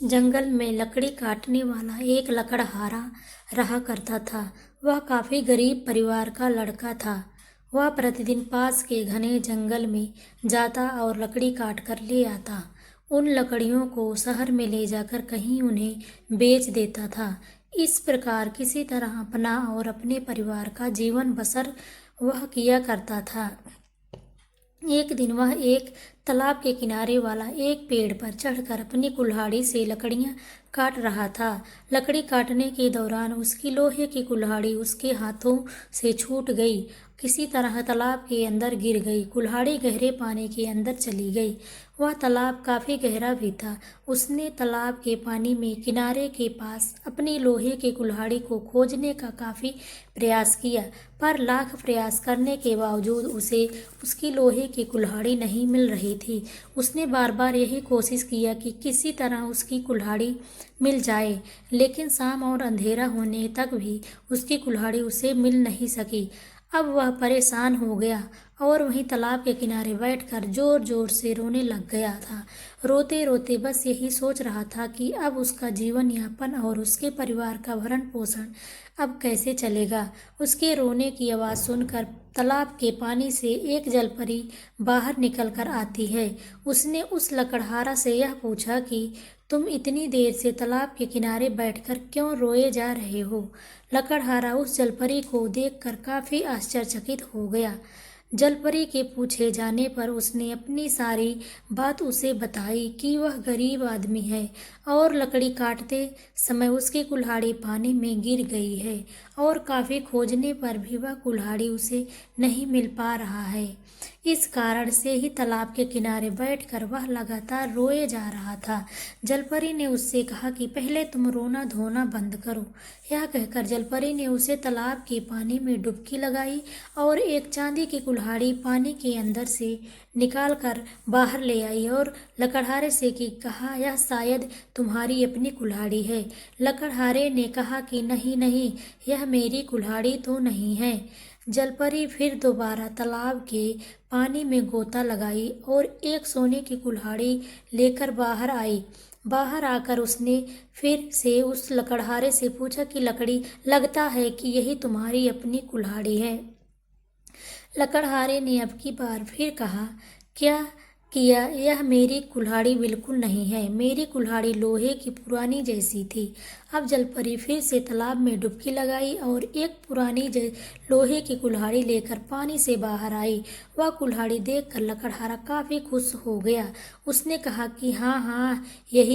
जंगल में लकड़ी काटने वाला एक लकड़हारा रहा करता था। वह काफी गरीब परिवार का लड़का था। वह प्रतिदिन पास के घने जंगल में जाता और लकड़ी काट कर ले आता। उन लकड़ियों को शहर में ले जाकर कहीं उन्हें बेच देता था। इस प्रकार किसी तरह अपना और अपने परिवार का जीवन बसर वह किया करता था। एक दिन वह एक तालाब के किनारे वाला एक पेड़ पर चढ़कर अपनी कुल्हाड़ी से लकड़ियां काट रहा था। लकड़ी काटने के दौरान उसकी लोहे की कुल्हाड़ी उसके हाथों से छूट गई, किसी तरह तालाब के अंदर गिर गई। कुल्हाड़ी गहरे पानी के अंदर चली गई। वह तालाब काफी गहरा भी था। उसने तालाब के पानी में किनारे के पास अपनी लोहे की कुल्हाड़ी को खोजने का काफी प्रयास किया, पर लाख प्रयास करने के बावजूद उसे उसकी लोहे की कुल्हाड़ी नहीं मिल रही थी। उसने बार बार यही कोशिश किया कि किसी तरह उसकी कुल्हाड़ी मिल जाए, लेकिन शाम और अंधेरा होने तक भी उसकी कुल्हाड़ी उसे मिल नहीं सकी। अब वह परेशान हो गया और वहीं तालाब के किनारे बैठकर जोर जोर से रोने लग गया था। रोते रोते बस यही सोच रहा था कि अब उसका जीवन यापन और उसके परिवार का भरण पोषण अब कैसे चलेगा। उसके रोने की आवाज़ सुनकर तालाब के पानी से एक जलपरी बाहर निकल कर आती है। उसने उस लकड़हारा से यह पूछा कि तुम इतनी देर से तालाब के किनारे बैठकर क्यों रोए जा रहे हो। लकड़हारा उस जलपरी को देखकर काफी आश्चर्यचकित हो गया। जलपरी के पूछे जाने पर उसने अपनी सारी बात उसे बताई कि वह गरीब आदमी है और लकड़ी काटते समय उसकी कुल्हाड़ी पानी में गिर गई है और काफी खोजने पर भी वह कुल्हाड़ी उसे नहीं मिल पा रहा है। इस कारण से ही तालाब के किनारे बैठकर वह लगातार रोए जा रहा था। जलपरी ने उससे कहा कि पहले तुम रोना धोना बंद करो। यह कहकर जलपरी ने उसे तालाब के पानी में डुबकी लगाई और एक चांदी की कुल्हाड़ी पानी के अंदर से निकाल कर बाहर ले आई और लकड़हारे से कि कहा, यह शायद तुम्हारी अपनी कुल्हाड़ी है। लकड़हारे ने कहा कि नहीं नहीं, यह मेरी कुल्हाड़ी तो नहीं है। जलपरी फिर दोबारा तालाब के पानी में गोता लगाई और एक सोने की कुल्हाड़ी लेकर बाहर आई। बाहर आकर उसने फिर से उस लकड़हारे से पूछा कि लकड़ी, लगता है कि यही तुम्हारी अपनी कुल्हाड़ी है। लकड़हारे ने अब की बार फिर कहा, क्या किया, यह मेरी कुल्हाड़ी बिल्कुल नहीं है। मेरी कुल्हाड़ी लोहे की पुरानी जैसी थी। अब जलपरी फिर से तालाब में डुबकी लगाई और एक पुरानी लोहे की कुल्हाड़ी लेकर पानी से बाहर आई। वह कुल्हाड़ी देखकर लकड़हारा काफी खुश हो गया। उसने कहा कि हाँ हाँ, यही